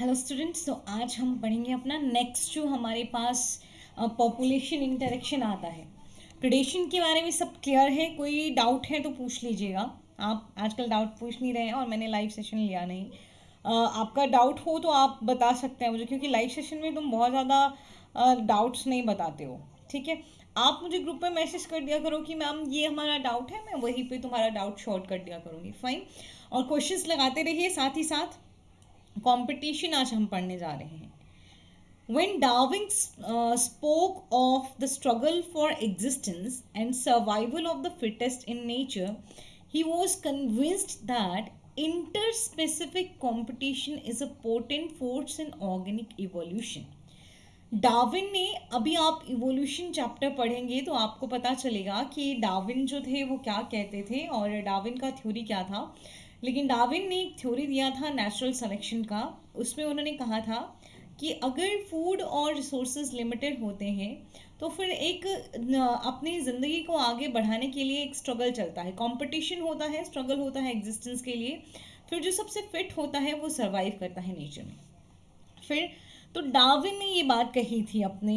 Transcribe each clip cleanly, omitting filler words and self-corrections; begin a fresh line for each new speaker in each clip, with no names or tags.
Hello students, तो आज हम पढ़ेंगे अपना नेक्स्ट जो हमारे पास पॉपुलेशन इंटरेक्शन आता है। प्रेडेशन के बारे में सब क्लियर है? कोई डाउट है तो पूछ लीजिएगा। आप आजकल डाउट पूछ नहीं रहे हैं और मैंने लाइव सेशन लिया नहीं। आपका डाउट हो तो आप बता सकते हैं मुझे, क्योंकि लाइव सेशन में तुम बहुत ज़्यादा डाउट्स नहीं बताते हो। ठीक है, आप मुझे ग्रुप पे मैसेज कर दिया करो कि मैम ये हमारा डाउट है, मैं वहीं पे तुम्हारा डाउट शॉर्ट कर दिया करूँगी। फाइन। और क्वेश्चंस लगाते रहिए साथ ही साथ। कंपटीशन आज हम पढ़ने जा रहे हैं। When Darwin spoke of the struggle for existence and survival of the fittest in nature, he was convinced that interspecific competition is a potent force in organic evolution. Darwin ने, अभी आप इवोल्यूशन चैप्टर पढ़ेंगे तो आपको पता चलेगा कि Darwin जो थे वो क्या कहते थे और डार्विन का थ्योरी क्या था। लेकिन डार्विन ने एक थ्योरी दिया था नेचुरल सिलेक्शन का। उसमें उन्होंने कहा था कि अगर फूड और रिसोर्सेज लिमिटेड होते हैं तो फिर एक अपनी ज़िंदगी को आगे बढ़ाने के लिए एक स्ट्रगल चलता है, कंपटीशन होता है, स्ट्रगल होता है एग्जिस्टेंस के लिए। फिर जो सबसे फिट होता है वो सरवाइव करता है नेचर में। फिर तो डार्विन ने ये बात कही थी अपने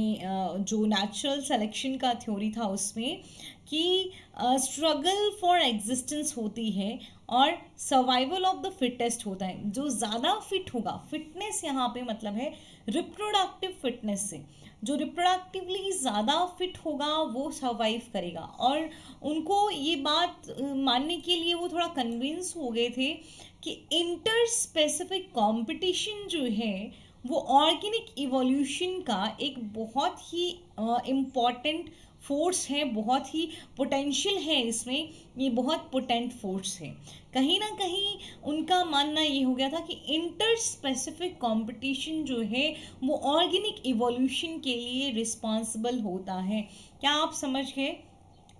जो नेचुरल सिलेक्शन का थ्योरी था उसमें कि स्ट्रगल फॉर एग्जिस्टेंस होती है और सर्वाइवल ऑफ द फिटेस्ट होता है। जो ज़्यादा फिट होगा, फिटनेस यहाँ पे मतलब है रिप्रोडक्टिव फिटनेस से, जो रिप्रोडक्टिवली ज़्यादा फिट होगा वो सर्वाइव करेगा। और उनको ये बात मानने के लिए वो थोड़ा कन्विंस हो गए थे कि इंटर स्पेसिफिक कॉम्पिटिशन जो है वो ऑर्गेनिक इवोल्यूशन का एक बहुत ही इम्पॉर्टेंट फोर्स है, बहुत ही पोटेंशियल है इसमें, ये बहुत पोटेंट फोर्स है। कहीं ना कहीं उनका मानना ये हो गया था कि इंटर स्पेसिफिक कंपटीशन जो है वो ऑर्गेनिक इवोल्यूशन के लिए रिस्पॉन्सिबल होता है। क्या आप समझ गए?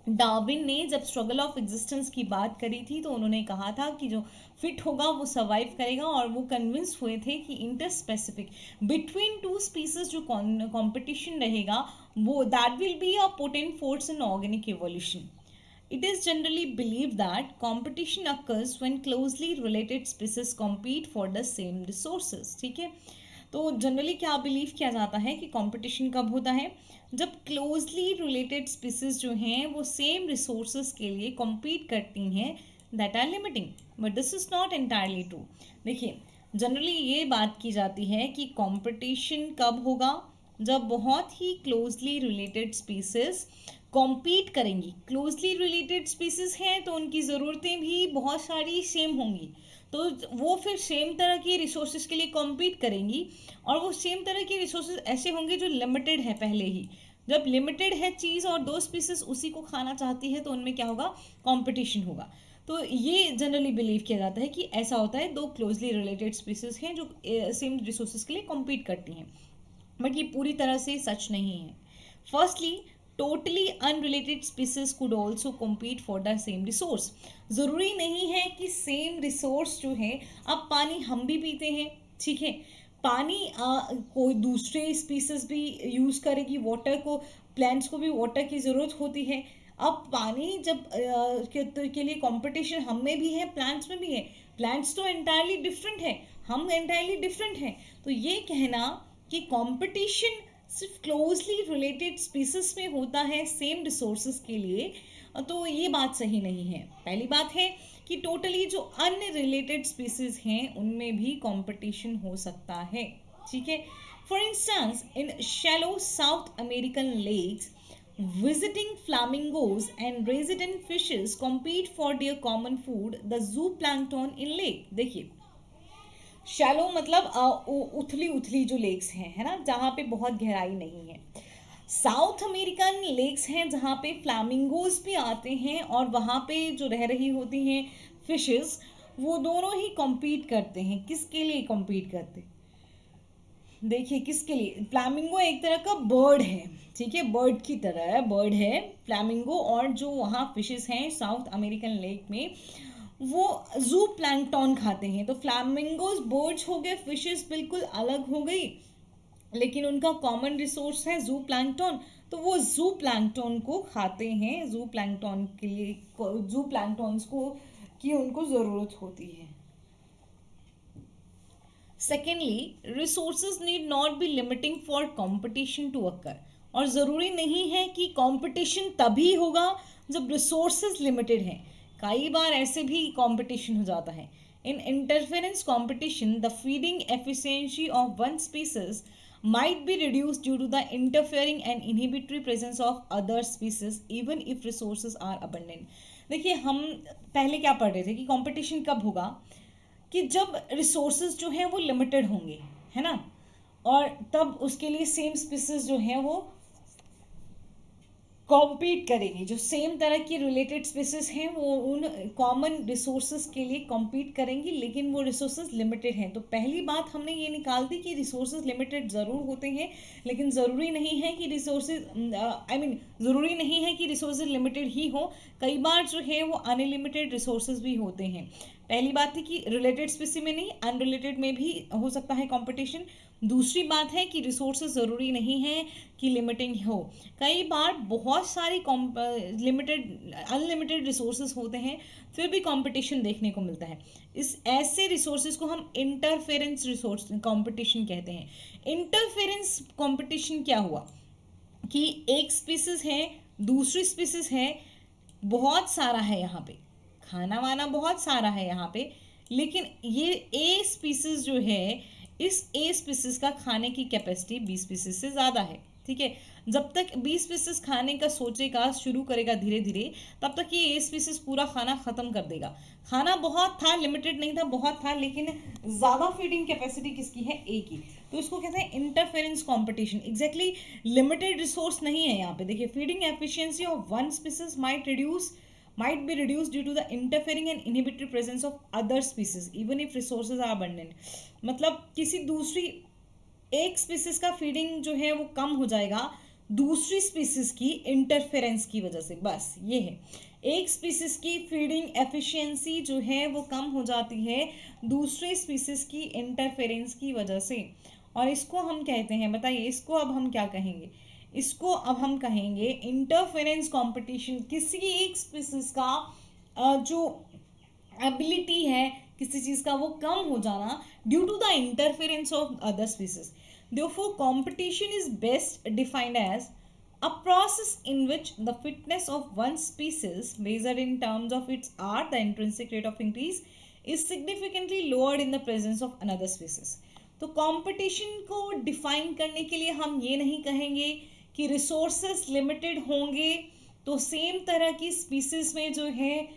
डार्विन ने जब स्ट्रगल ऑफ एग्जिस्टेंस की बात करी थी तो उन्होंने कहा था कि जो फिट होगा वो सर्वाइव करेगा, और वो कन्विंस हुए थे कि inter specific between two species जो कंपटीशन रहेगा वो that will be a potent force in organic evolution. It is generally believed that competition occurs when closely related species compete for the same resources. ठीक है, तो generally क्या believe किया जाता है कि कंपटीशन कब होता है? जब क्लोजली रिलेटेड स्पीसीज जो हैं वो सेम रिसोर्सेज के लिए कॉम्पीट करती हैं that are limiting, but this is not entirely true. देखिए, जनरली ये बात की जाती है कि कंपटीशन कब होगा? जब बहुत ही क्लोजली रिलेटेड स्पीसीज कॉम्पीट करेंगी। क्लोजली रिलेटेड स्पीसीज हैं तो उनकी ज़रूरतें भी बहुत सारी सेम होंगी, तो वो फिर सेम तरह के रिसोर्सेज के लिए कॉम्पीट करेंगी, और वो सेम तरह के रिसोर्सेज ऐसे होंगे जो लिमिटेड है पहले ही। जब लिमिटेड है चीज़ और दो स्पीसीज उसी को खाना चाहती है तो उनमें क्या होगा? कंपटीशन होगा। तो ये जनरली बिलीव किया जाता है कि ऐसा होता है, दो क्लोजली रिलेटेड स्पीसीज हैं जो सेम रिसोर्सेज के लिए कॉम्पीट करती हैं, बट ये पूरी तरह से सच नहीं है। Firstly, totally unrelated species could also compete for the same resource. ज़रूरी नहीं है कि सेम रिसोर्स जो है, अब पानी हम भी पीते हैं, ठीक है, पानी कोई दूसरे स्पीसीज भी यूज़ करेगी, वाटर को, प्लांट्स को भी वाटर की ज़रूरत होती है। अब पानी जब के लिए कंपटीशन हम में भी है, प्लांट्स में भी है। प्लांट्स तो एंटायरली डिफरेंट है, हम एंटायरली डिफरेंट हैं। तो ये कहना कि कंपटीशन सिर्फ क्लोजली रिलेटेड स्पीसीज में होता है सेम रिसोर्सेज के लिए, तो ये बात सही नहीं है। पहली बात है कि टोटली जो अनरिलेटेड स्पीसीज हैं उनमें भी कंपटीशन हो सकता है, ठीक है। For instance, in shallow South American lakes, visiting flamingos and resident fishes compete for their common food, the zooplankton in lake. देखिए, शैलो मतलब उथली उथली जो लेक्स हैं, है ना, जहाँ पे बहुत गहराई नहीं है। साउथ अमेरिकन लेक्स हैं जहाँ पे फ्लामिंगोज भी आते हैं, और वहाँ पे जो रह रही होती हैं फिशेस, वो दोनों ही कॉम्पीट करते हैं। किसके लिए कॉम्पीट करते हैं? देखिए, किसके लिए? फ्लामिंगो एक तरह का बर्ड है, ठीक है, बर्ड की तरह है, बर्ड है फ्लामिंगो। और जो वहाँ फिशेस हैं साउथ अमेरिकन लेक में, वो जू प्लैंकटन खाते हैं। तो फ्लामिंगोज बर्ड्स हो गए, फिशेस बिल्कुल अलग हो गई, लेकिन उनका कॉमन रिसोर्स है जू प्लैंकटन, तो वो जू प्लैंकटन को खाते हैं। जू प्लैंकटन के लिए, जू प्लैंकटन्स को की उनको ज़रूरत होती है। Secondly, resources need not be limiting for competition to occur, और ज़रूरी नहीं है कि कंपटीशन तभी होगा जब रिसोर्सेज लिमिटेड हैं, कई बार ऐसे भी कंपटीशन हो जाता है. In interference competition the feeding efficiency of one species might be reduced due to the interfering and inhibitory presence of other species even if resources are abundant. देखिए, हम पहले क्या पढ़ रहे थे कि कंपटीशन कब होगा, कि जब रिसोर्सेज जो हैं वो लिमिटेड होंगे, है ना, और तब उसके लिए सेम स्पीसीज जो हैं वो कॉम्पीट करेंगी. जो सेम तरह की रिलेटेड स्पीसीज हैं वो उन कॉमन रिसोर्सेज के लिए कॉम्पीट करेंगी, लेकिन वो रिसोर्सेज लिमिटेड हैं. तो पहली बात हमने ये निकाल दी कि रिसोर्सेज लिमिटेड ज़रूर होते हैं, लेकिन ज़रूरी नहीं है कि ज़रूरी नहीं है कि रिसोर्सेज लिमिटेड ही हो, कई बार जो है वो अनलिमिटेड रिसोर्सेज भी होते हैं. पहली बात थी कि रिलेटेड स्पीसी में नहीं, अनरिलेटेड में भी हो सकता है कंपटीशन. दूसरी बात है कि रिसोर्सेज ज़रूरी नहीं है कि लिमिटिंग हो, कई बार बहुत सारी अनलिमिटेड रिसोर्सेज होते हैं, फिर भी कंपटीशन देखने को मिलता है. इस ऐसे रिसोर्सेज को हम इंटरफेरेंस रिसोर्स कंपटीशन कहते हैं. इंटरफेरेंस कंपटीशन क्या हुआ कि एक स्पीसीज है, दूसरी स्पीसीज है, बहुत सारा है यहाँ पे, खाना वाना बहुत सारा है यहाँ पे, लेकिन ये ए स्पीसीज जो है, इस ए स्पीसीज का खाने की कैपेसिटी बी स्पीसीज से ज़्यादा है. ठीक है, जब तक बी स्पीसीज खाने का सोचेगा, शुरू करेगा धीरे धीरे, तब तक ये ए स्पीसीज पूरा खाना ख़त्म कर देगा. खाना बहुत था, लिमिटेड नहीं था, बहुत था, लेकिन ज़्यादा फीडिंग कैपेसिटी किसकी है, ए की. तो इसको कहते हैं interference competition. Exactly limited resource नहीं है यहाँ पे. देखिए, feeding efficiency of one species might be reduced due to the interfering and inhibitory presence of other species even if resources are abundant. मतलब किसी दूसरी एक स्पीसीज का फीडिंग जो है वो कम हो जाएगा दूसरी स्पीसीज की इंटरफेरेंस की वजह से. बस ये है, एक स्पीसीज की फीडिंग एफिशिएंसी जो है वो कम हो जाती है दूसरे स्पीसीज की इंटरफेरेंस की वजह से. और इसको हम कहते हैं, बताइए इसको अब हम क्या कहेंगे, इसको अब हम कहेंगे इंटरफेरेंस कंपटीशन. किसी एक स्पीसीज का जो एबिलिटी है किसी चीज़ का वो कम हो जाना due to the interference of other species. Therefore, competition is best defined as a process in which the fitness of one species, measured in terms of its R, the intrinsic rate of increase, is significantly lowered in the presence of another species. तो competition को define करने के लिए हम ये नहीं कहेंगे कि रिसोर्सेस लिमिटेड होंगे तो सेम तरह की स्पीसीज में जो है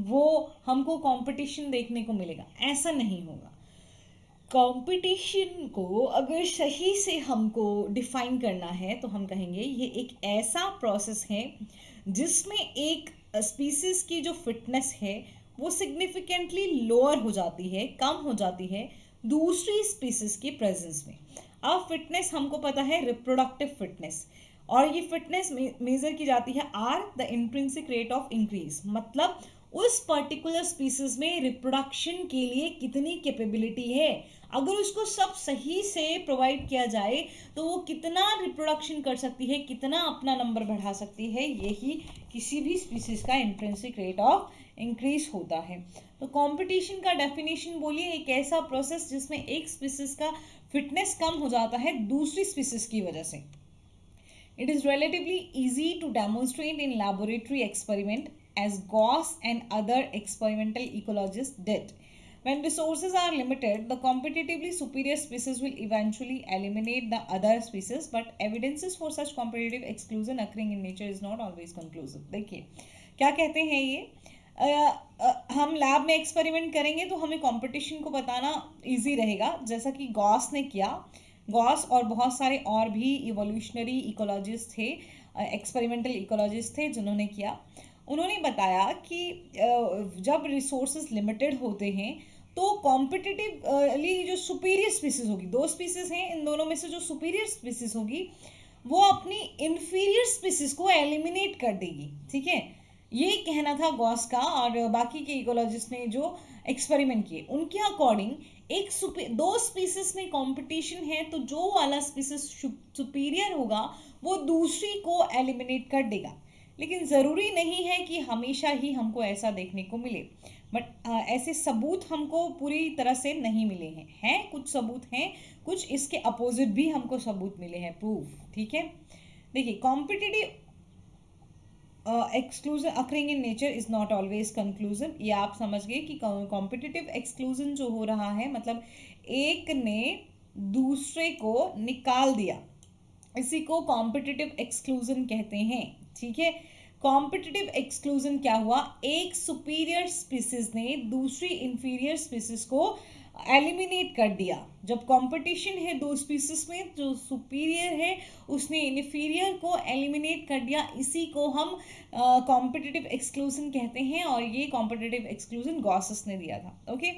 वो हमको कंपटीशन देखने को मिलेगा, ऐसा नहीं होगा. कंपटीशन को अगर सही से हमको डिफाइन करना है तो हम कहेंगे ये एक ऐसा प्रोसेस है जिसमें एक स्पीसीज की जो फिटनेस है वो सिग्निफिकेंटली लोअर हो जाती है, कम हो जाती है दूसरी स्पीसीज की प्रेजेंस में. अब फिटनेस हमको पता है रिप्रोडक्टिव फिटनेस, और ये फिटनेस मेजर की जाती है r, the intrinsic rate of increase. मतलब उस पर्टिकुलर स्पीसीज में रिप्रोडक्शन के लिए कितनी कैपेबिलिटी है, अगर उसको सब सही से प्रोवाइड किया जाए तो वो कितना रिप्रोडक्शन कर सकती है, कितना अपना नंबर बढ़ा सकती है, यही किसी भी स्पीसीज का इंट्रिंसिक रेट ऑफ इंक्रीज होता है. तो कंपटीशन का डेफिनेशन बोलिए, एक ऐसा प्रोसेस जिसमें एक स्पीसीज का फिटनेस कम हो जाता है दूसरी स्पीसीज की वजह से. It is relatively easy to demonstrate in laboratory experiment as Gauss and other experimental ecologists did. When resources are limited, the competitively superior species will eventually eliminate the other species, but evidences for such competitive exclusion occurring in nature is not always conclusive. देखिए क्या कहते हैं ये, हम lab में experiment करेंगे तो हमें कंपटीशन को बताना इजी रहेगा, जैसा कि गॉस ने किया. गॉस और बहुत सारे और भी इवोल्यूशनरी इकोलॉजिस्ट थे, एक्सपेरिमेंटल इकोलॉजिस्ट थे जिन्होंने किया. उन्होंने बताया कि जब रिसोर्सेज लिमिटेड होते हैं तो कॉम्पिटिटिवली जो सुपीरियर स्पीसीज होगी, दो स्पीसीज हैं, इन दोनों में से जो सुपीरियर स्पीसीज होगी वो अपनी इन्फीरियर स्पीसीज को एलिमिनेट कर देगी. ठीक है, ये कहना था गॉस का और बाकी के इकोलॉजिस्ट ने जो एक्सपेरिमेंट किए उनके अकॉर्डिंग दो स्पीसीज में कंपटीशन है तो जो वाला स्पीसीज सुपीरियर होगा वो दूसरी को एलिमिनेट कर देगा. लेकिन ज़रूरी नहीं है कि हमेशा ही हमको ऐसा देखने को मिले. बट ऐसे सबूत हमको पूरी तरह से नहीं मिले हैं कुछ सबूत हैं, कुछ इसके अपोजिट भी हमको सबूत मिले हैं, प्रूफ। ठीक है, देखिए competitive exclusion occurring in nature is not always conclusive. ये आप समझ गए कि कॉम्पिटिटिव एक्सक्लूजन जो हो रहा है मतलब एक ने दूसरे को निकाल दिया, इसी को कॉम्पिटिटिव एक्सक्लूजन कहते हैं। ठीक है, कॉम्पिटिटिव एक्सक्लूजन क्या हुआ, एक सुपीरियर स्पीसीज ने दूसरी इंफीरियर स्पीसीज को एलिमिनेट कर दिया। जब कंपटीशन है दो स्पीसीज में, जो सुपीरियर है उसने इन्फीरियर को एलिमिनेट कर दिया, इसी को हम कॉम्पिटिटिव एक्सक्लूजन कहते हैं, और ये कॉम्पिटिटिव एक्सक्लूजन गॉसेस ने दिया था। Okay,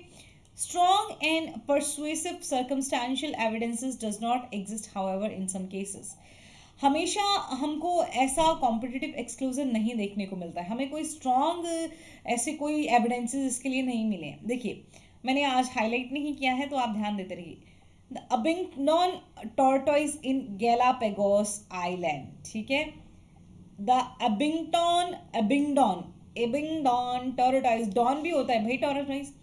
strong and persuasive circumstantial evidences does not exist however in some cases। हमेशा हमको ऐसा कॉम्पिटिटिव एक्सक्लूजन नहीं देखने को मिलता है, हमें कोई स्ट्रॉन्ग ऐसे कोई एविडेंसेस इसके लिए नहीं मिले हैं। देखिए मैंने आज हाईलाइट नहीं किया है तो आप ध्यान देते रहिए। The Abingdon tortoise in Galapagos island. ठीक है, द एबिंगडॉन टॉर्टोइज, डॉन भी होता है भाई tortoise.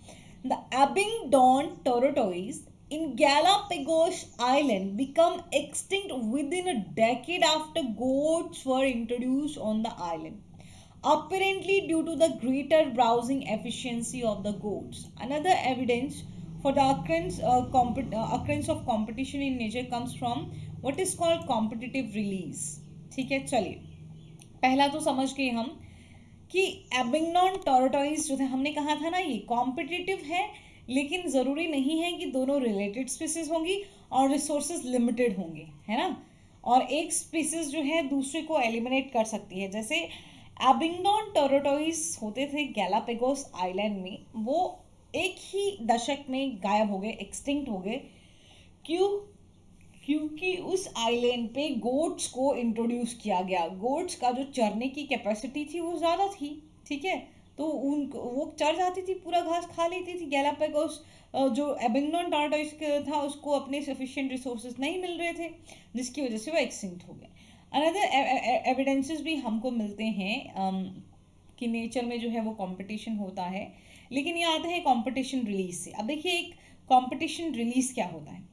The Abingdon tortoise in Galapagos Island become extinct within a decade after goats were introduced on the island, apparently due to the greater browsing efficiency of the goats. Another evidence for the occurrence of competition in nature comes from what is called competitive release। ठीक है, चलिए पहला तो समझ गए हम कि एबिंगडॉन tortoise जो थे, हमने कहा था ना ये कॉम्पिटिटिव है, लेकिन ज़रूरी नहीं है कि दोनों रिलेटेड स्पीसीज होंगी और रिसोर्सेज लिमिटेड होंगे, है ना, और एक स्पीसीज जो है दूसरे को एलिमिनेट कर सकती है। जैसे एबिंगडॉन टॉर्टोइज होते थे गैलापागोस आइलैंड में, वो एक ही दशक में गायब हो गए, एक्सटिंक्ट हो गए। क्यों? क्योंकि उस आइलैंड पे गोट्स को इंट्रोड्यूस किया गया। गोट्स का जो चरने की कैपेसिटी थी वो ज़्यादा थी। ठीक है, तो वो चर जाती थी, पूरा घास खा लेती थी। गैलापागोस जो एबिंगडॉन टॉर्टोइस था उसको अपने सफिशिएंट रिसोर्सेज नहीं मिल रहे थे, जिसकी वजह से वो एक्सटिंक्ट हो गए। अनदर एविडेंसेस भी हमको मिलते हैं कि नेचर में जो है वो कंपटीशन होता है, लेकिन ये आता है कंपटीशन रिलीज से। अब देखिए एक कंपटीशन रिलीज क्या होता है।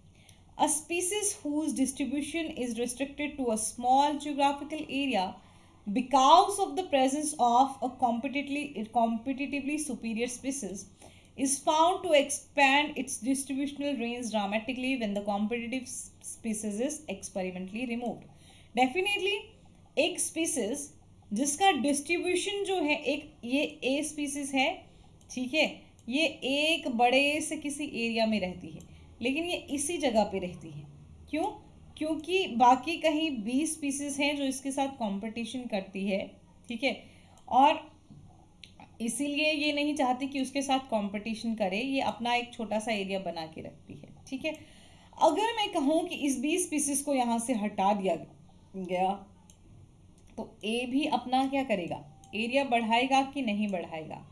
A species whose distribution is restricted to a small geographical area because of the presence of a competitively superior species is found to expand its distributional range dramatically when the competitive species is experimentally removed। Definitely एक species जिसका distribution जो है, एक ये A species है, ठीक है, ये एक बड़े से किसी एरिया में रहती है, लेकिन ये इसी जगह पे रहती है। क्यों? क्योंकि बाकी कहीं 20 स्पीसीज हैं जो इसके साथ कंपटीशन करती है। ठीक है, और इसीलिए ये नहीं चाहती कि उसके साथ कंपटीशन करे, ये अपना एक छोटा सा एरिया बना के रखती है। ठीक है, अगर मैं कहूँ कि इस 20 स्पीसीज को यहाँ से हटा दिया गया तो ए भी अपना क्या करेगा, एरिया बढ़ाएगा कि नहीं बढ़ाएगा।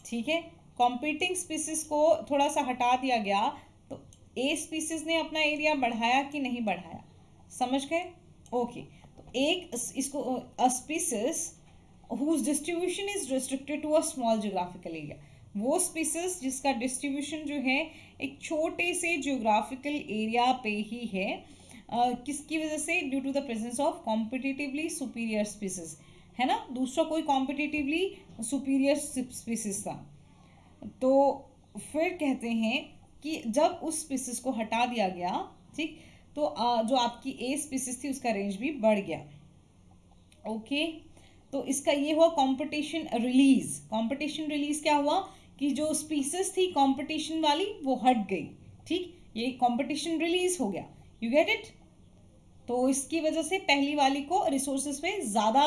ठीक है, कॉम्पीटिंग स्पीसीज को थोड़ा सा हटा दिया गया तो ए स्पीसीज ने अपना एरिया बढ़ाया कि नहीं बढ़ाया, समझ गए? ओके, तो एक इसको a species whose distribution is restricted to a small geographical area, वो स्पीसीज जिसका डिस्ट्रीब्यूशन जो है एक छोटे से जियोग्राफिकल एरिया पे ही है, किसकी वजह से? Due to the presence of competitively superior species, है ना, दूसरा कोई कॉम्पिटिटिवली सुपीरियर स्पीसीज था। तो फिर कहते हैं कि जब उस स्पीसीज को हटा दिया गया, ठीक, तो जो आपकी ए स्पीसीज थी उसका रेंज भी बढ़ गया। ओके, तो इसका ये हुआ कंपटीशन रिलीज। कंपटीशन रिलीज क्या हुआ कि जो स्पीसीज थी कंपटीशन वाली वो हट गई। ठीक, ये कंपटीशन रिलीज हो गया। You get it? तो इसकी वजह से पहली वाली को रिसोर्सेज पे ज़्यादा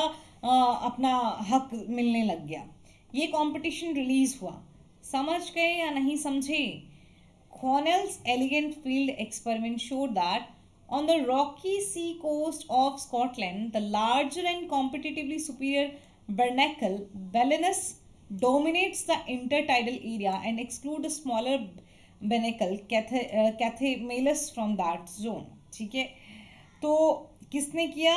अपना हक मिलने लग गया, ये कंपटीशन रिलीज हुआ। समझ गए या नहीं समझे? Cornell's elegant field experiment showed that on the rocky sea coast of Scotland, the larger and competitively superior barnacle Balanus dominates the intertidal area and excludes the smaller barnacle Cathamalus from that zone। ठीक है, तो किसने किया?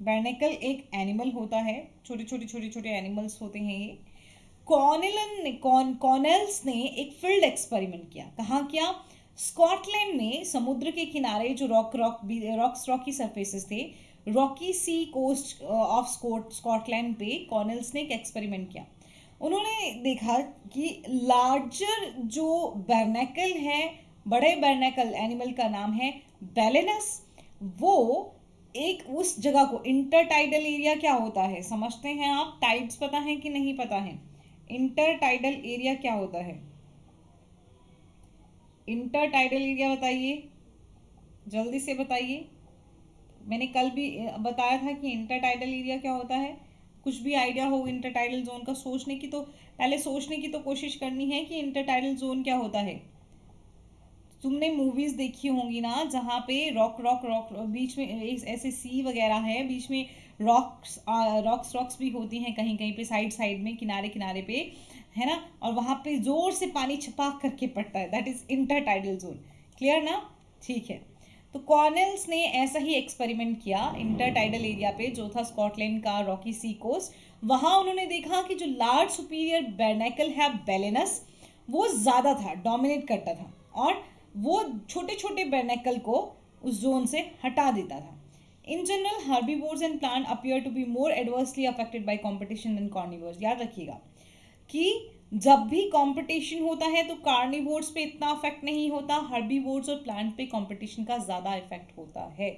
barnacle एक animal होता है, छोटे छोटे एनिमल्स होते हैं ये, कॉर्नेल्स ने एक फील्ड एक्सपेरिमेंट किया। कहाँ किया? स्कॉटलैंड में समुद्र के किनारे जो रॉकी सरफेसेस थे, rocky sea coast of Scotland पे कॉर्नेल्स ने एक एक्सपेरिमेंट किया। उन्होंने देखा कि लार्जर जो बैरनेकल है, बड़े बैरनेकल एनिमल का नाम है बैलेनस, वो एक उस जगह को, इंटरटाइडल एरिया क्या होता है समझते हैं आप? टाइड्स पता है कि नहीं पता है? इंटरटाइडल एरिया क्या होता है? इंटरटाइडल एरिया बताइए, जल्दी से बताइए। मैंने कल भी बताया था कि इंटरटाइडल एरिया क्या होता है। कुछ भी आइडिया हो इंटरटाइडल जोन का सोचने की, तो पहले सोचने की तो कोशिश करनी है कि इंटरटाइडल जोन क्या होता है। तुमने मूवीज देखी होंगी ना, जहाँ पे रॉक रॉक रॉक बीच में ऐसे सी वगैरह है, बीच में रॉक्स भी होती हैं कहीं कहीं पे, साइड साइड में, किनारे किनारे पे, है ना, और वहाँ पे जोर से पानी छपाक करके पड़ता है, that is intertidal zone. Clear ना? ठीक है। तो कॉर्नेल्स ने ऐसा ही एक्सपेरिमेंट किया इंटरटाइडल एरिया पे, जो था स्कॉटलैंड का रॉकी सी कोस्ट। वहाँ उन्होंने देखा कि जो लार्ज सुपीरियर बैरनेकल है बेलेनस, वो ज़्यादा था, डोमिनेट करता था, और वो छोटे छोटे बैरनेकल को उस जोन से हटा देता था। In general herbivores and plant appear to be more adversely affected by competition than carnivores. याद रखिएगा कि जब भी कंपटीशन होता है तो कार्निवोर्स पे इतना इफेक्ट नहीं होता, हर्बीवोर्स और प्लांट पे कंपटीशन का ज़्यादा इफेक्ट होता है।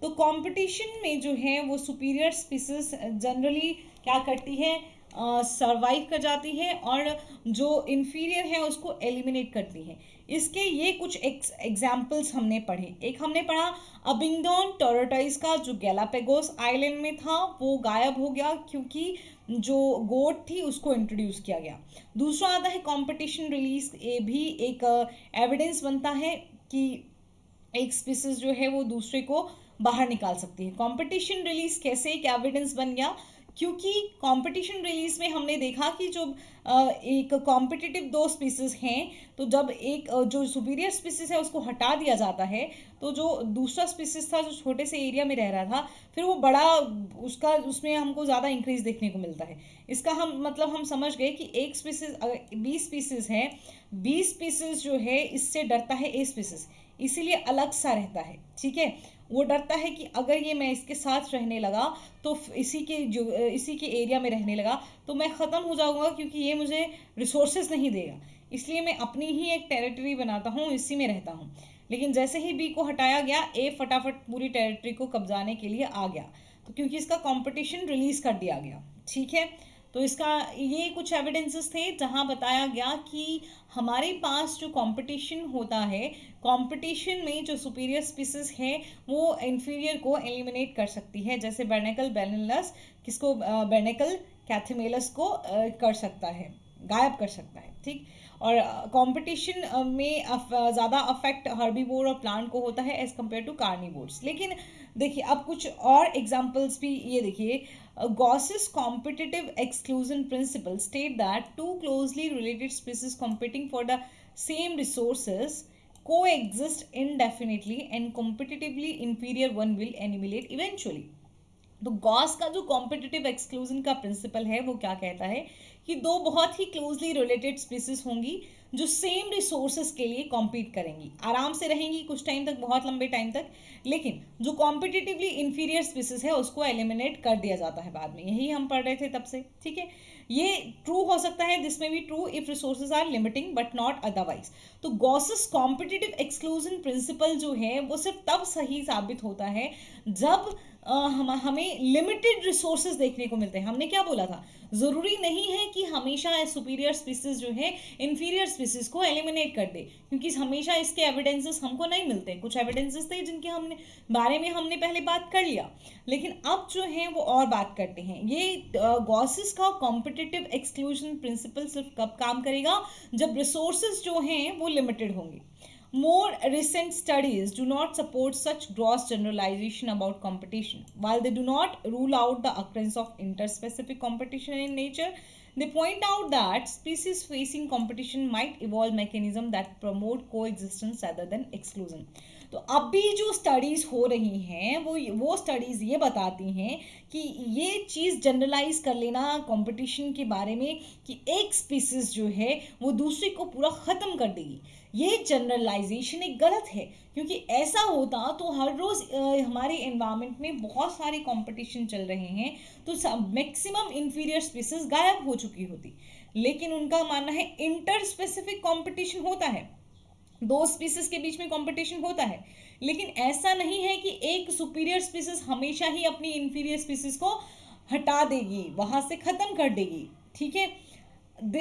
तो कंपटीशन में जो है वो सुपीरियर स्पीसीज जनरली क्या करती है? सरवाइव कर जाती है, और जो इन्फीरियर है उसको एलिमिनेट करती है। इसके ये कुछ एग्जाम्पल्स हमने पढ़े। एक हमने पढ़ा अबिंगडोन टोर्टोइस का, जो गैलापेगोस आइलैंड में था, वो गायब हो गया क्योंकि जो गोट थी उसको इंट्रोड्यूस किया गया। दूसरा आता है कंपटीशन रिलीज, ये भी एक एविडेंस बनता है कि एक स्पीसीज जो है वो दूसरे को बाहर निकाल सकती है। कंपटीशन रिलीज कैसे एक एविडेंस बन गया? क्योंकि कंपटीशन रिलीज में हमने देखा कि जो एक कॉम्पिटिटिव दो स्पीसीज हैं, तो जब एक जो सुपीरियर स्पीसीज है उसको हटा दिया जाता है, तो जो दूसरा स्पीसीज था जो छोटे से एरिया में रह रहा था, फिर वो बड़ा, उसका उसमें हमको ज़्यादा इंक्रीज देखने को मिलता है। इसका हम समझ गए कि एक स्पीसीज अगर 20 स्पीसीज है, 20 स्पीसीज जो है इससे डरता है ए स्पीसीज, इसीलिए अलग सा रहता है। ठीक है, वो डरता है कि अगर ये मैं इसके साथ रहने लगा, तो इसी के एरिया में रहने लगा, तो मैं ख़त्म हो जाऊंगा, क्योंकि ये मुझे रिसोर्सेज नहीं देगा, इसलिए मैं अपनी ही एक टेरिटरी बनाता हूँ, इसी में रहता हूँ। लेकिन जैसे ही बी को हटाया गया, ए फटाफट पूरी टेरिटरी को कब्जाने के लिए आ गया, तो क्योंकि इसका कंपटीशन रिलीज कर दिया गया। ठीक है, तो इसका ये कुछ एविडेंसेस थे जहाँ बताया गया कि हमारे पास जो कंपटीशन होता है, कंपटीशन में जो सुपीरियर स्पीसीज है वो इन्फीरियर को एलिमिनेट कर सकती है, जैसे बैरनेकल बेलेनस किसको, बैरनेकल कैथेमेलस को कर सकता है, गायब कर सकता है। ठीक, और कंपटीशन में ज़्यादा अफेक्ट हर्बीवोर और प्लांट को होता है एज कम्पेयर टू कार्निवोर्स। लेकिन देखिए अब कुछ और एग्जाम्पल्स भी, ये देखिए, Gauss's competitive exclusion principle state that two closely related species competing for the same resources coexist indefinitely and competitively inferior one will annihilate eventually. तो गॉस का जो कॉम्पिटिटिव एक्सक्लूजन का प्रिंसिपल है वो क्या कहता है कि दो बहुत ही क्लोजली रिलेटेड स्पीसीज होंगी जो सेम रिसोर्सेज के लिए कॉम्पीट करेंगी, आराम से रहेंगी कुछ टाइम तक, बहुत लंबे टाइम तक, लेकिन जो कॉम्पिटिटिवली इंफीरियर स्पीसीज है उसको एलिमिनेट कर दिया जाता है बाद में। यही हम पढ़ रहे थे तब से। ठीक है, ये ट्रू हो सकता है, this may be true if resources are limiting but not otherwise. तो गॉसस कॉम्पिटिटिव एक्सक्लूजन प्रिंसिपल जो है वो सिर्फ तब सही साबित होता है जब हमें लिमिटेड रिसोर्सेज देखने को मिलते हैं। हमने क्या बोला था, ज़रूरी नहीं है कि हमेशा सुपीरियर स्पीसीज जो है इंफीरियर स्पीसीज को एलिमिनेट कर दे, क्योंकि हमेशा इसके एविडेंसेस हमको नहीं मिलते। कुछ एविडेंसेस थे जिनके बारे में हमने पहले बात कर लिया, लेकिन अब जो है वो और बात करते हैं। ये गॉसेस का कॉम्पिटिटिव एक्सक्लूजन प्रिंसिपल सिर्फ कब काम करेगा, जब रिसोर्सेज जो हैं वो लिमिटेड होंगे। More recent studies do not support such gross generalization about competition. While they do not rule out the occurrence of interspecific competition in nature, They point out that species facing competition might evolve mechanism that promote coexistence rather than exclusion. तो अभी जो studies हो रही हैं वो studies ये बताती हैं कि ये चीज़ जनरलाइज कर लेना कंपटीशन के बारे में कि एक स्पीसीज जो है वो दूसरे को पूरा ख़त्म कर देगी, ये जनरलाइजेशन एक गलत है, क्योंकि ऐसा होता तो हर रोज़ हमारे एनवायरनमेंट में बहुत सारे कंपटीशन चल रहे हैं तो मैक्सिमम इंफीरियर स्पीसीज गायब हो चुकी होती। लेकिन उनका मानना है इंटर स्पेसिफिक कंपटीशन होता है, दो स्पीसीज के बीच में कंपटीशन होता है, लेकिन ऐसा नहीं है कि एक सुपीरियर स्पीसीज हमेशा ही अपनी इंफीरियर स्पीसीज को हटा देगी, वहां से ख़त्म कर देगी। ठीक है,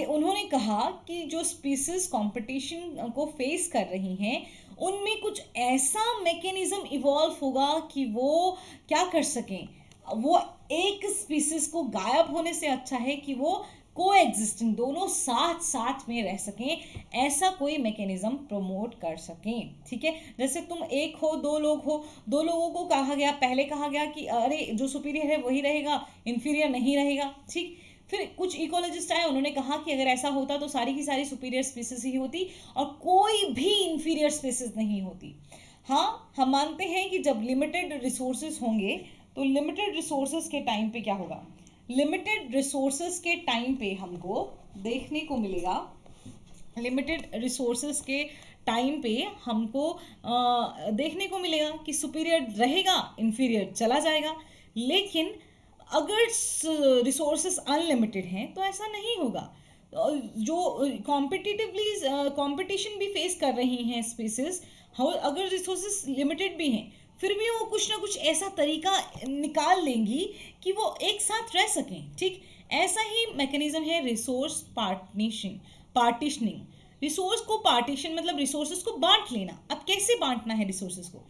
उन्होंने कहा कि जो स्पीसीज कंपटीशन को फेस कर रही हैं उनमें कुछ ऐसा मैकेनिज्म इवॉल्व होगा कि वो क्या कर सकें, वो एक स्पीसीज को गायब होने से अच्छा है कि वो को एग्जिस्टिंग दोनों साथ साथ में रह सकें, ऐसा कोई मैकेनिज्म प्रमोट कर सकें। ठीक है, जैसे तुम एक हो, दो लोग हो, दो लोगों को कहा गया, पहले कहा गया कि अरे जो सुपीरियर है वही रहेगा, इंफीरियर नहीं रहेगा। ठीक, फिर कुछ इकोलॉजिस्ट आए, उन्होंने कहा कि अगर ऐसा होता तो सारी की सारी सुपीरियर स्पीसीज ही होती और कोई भी इंफीरियर स्पीसीज नहीं होती। हाँ, हम मानते हैं कि जब लिमिटेड रिसोर्सेज होंगे तो लिमिटेड रिसोर्सेज के टाइम पे क्या होगा, लिमिटेड रिसोर्सेज के टाइम पे हमको देखने को मिलेगा, लिमिटेड रिसोर्सेज के टाइम पे हमको देखने को मिलेगा कि सुपीरियर रहेगा, इंफीरियर चला जाएगा। लेकिन अगर रिसोर्सेज अनलिमिटेड हैं तो ऐसा नहीं होगा। जो कॉम्पिटिटिवली कंपटीशन भी फेस कर रही हैं स्पीसीज, अगर रिसोर्सेज लिमिटेड भी हैं फिर भी वो कुछ ना कुछ ऐसा तरीका निकाल लेंगी कि वो एक साथ रह सकें। ठीक, ऐसा ही मैकेनिज्म है रिसोर्स पार्टीशनिंग। रिसोर्स को पार्टीशन मतलब रिसोर्सेज को बांट लेना। अब कैसे बांटना है रिसोर्सेज को?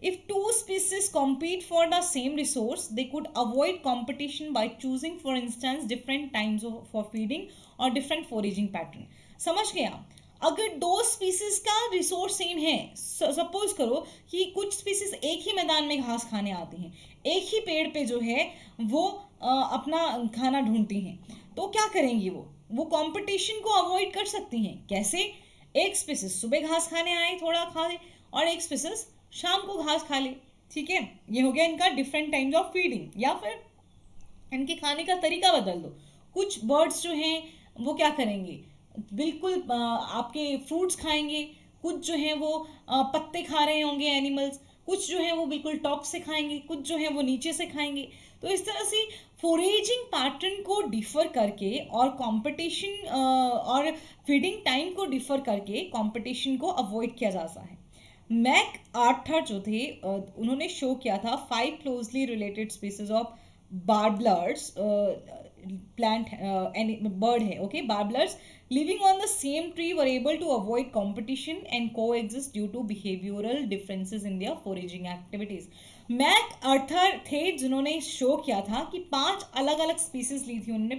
If two species compete for the same resource, they could avoid competition by choosing, for instance, different times for feeding or different foraging pattern. समझ गया? अगर दो स्पीसीज का रिसोर्स सेम है, सपोज करो कि कुछ स्पीसीज एक ही मैदान में घास खाने आती हैं, एक ही पेड़ पे जो है वो अपना खाना ढूंढती हैं, तो क्या करेंगी वो कंपटीशन को अवॉइड कर सकती हैं। कैसे? एक स्पीसीज सुबह घास खाने आए, थोड़ा खा ले, और एक स्पीसीज शाम को घास खा ले। ठीक है, ये हो गया इनका डिफरेंट टाइम्स ऑफ फीडिंग, या फिर इनके खाने का तरीका बदल दो। कुछ बर्ड्स जो हैं वो क्या करेंगे, बिल्कुल आपके फ्रूट्स खाएंगे, कुछ जो है वो पत्ते खा रहे होंगे एनिमल्स, कुछ जो है वो बिल्कुल टॉप से खाएंगे, कुछ जो है वो नीचे से खाएंगे। तो इस तरह से फोरेजिंग पैटर्न को डिफर करके और कंपटीशन और फीडिंग टाइम को डिफर करके कंपटीशन को अवॉइड किया जा सकता है। मैक आर्थर जो थे उन्होंने शो किया था 5 closely related species of warblers, plant bird है, okay, warblers living on the same tree were able to avoid competition and coexist due to behavioural differences in their foraging activities. MacArthur थे जिन्होंने show किया था कि 5 अलग अलग species ली थी उन्होंने,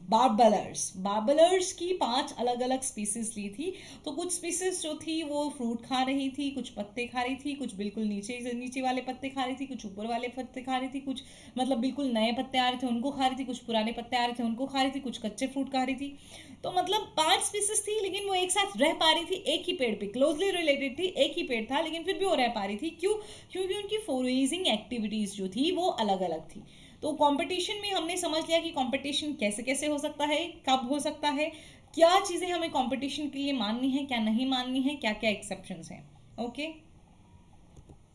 बार्बलर्स की 5 अलग अलग स्पीसीज ली थी। तो कुछ स्पीसीज जो थी वो फ्रूट खा रही थी, कुछ पत्ते खा रही थी, कुछ बिल्कुल नीचे वाले पत्ते खा रही थी, कुछ ऊपर वाले पत्ते खा रही थी, कुछ मतलब बिल्कुल नए पत्ते आ रहे थे उनको खा रही थी, कुछ पुराने पत्ते आ रहे थे उनको खा रही थी, कुछ कच्चे फ्रूट खा रही थी। तो मतलब 5 स्पीसीज थी लेकिन वो एक साथ रह पा रही थी, एक ही पेड़ पे क्लोजली रिलेटेड थी, एक ही पेड़ था लेकिन फिर भी वो रह पा रही थी। क्यों? क्योंकि उनकी फोरेजिंग एक्टिविटीज जो थी वो अलग अलग थी। तो कंपटीशन में हमने समझ लिया कि कंपटीशन कैसे कैसे हो सकता है, कब हो सकता है, क्या चीज़ें हमें कंपटीशन के लिए माननी है, क्या नहीं माननी है, क्या क्या एक्सेप्शंस हैं। ओके।